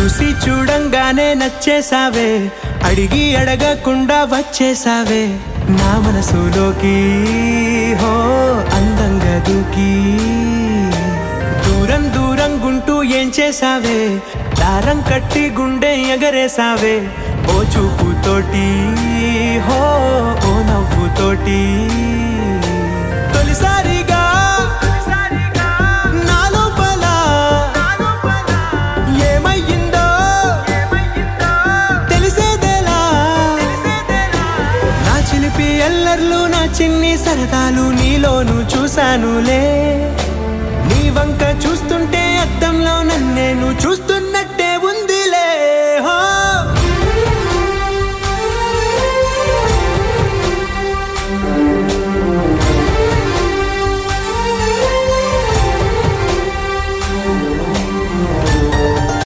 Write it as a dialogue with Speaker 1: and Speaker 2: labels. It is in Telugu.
Speaker 1: చూసి చూడంగానే నచ్చేసావే, అడిగి అడగకుండా వచ్చేసావే నా మనసులోకి. హో అందంగా దూకి దూరం దూరం గుంటూ ఏం చేసావే, దారం కట్టి గుండె ఎగరేసావే ఓ చూపుతోటి. హో ఓ నవ్వుతోటి తొలిసారిగా నా లోపల ఏమయ్యిందో తెలిసేదేలా. నా చిలిపి ఎల్లర్లు నా చిన్ని సరదాలు నీలోను చూశానులే. నీ వంక చూస్తుంటే అద్దంలో నన్నేను చూస్తూ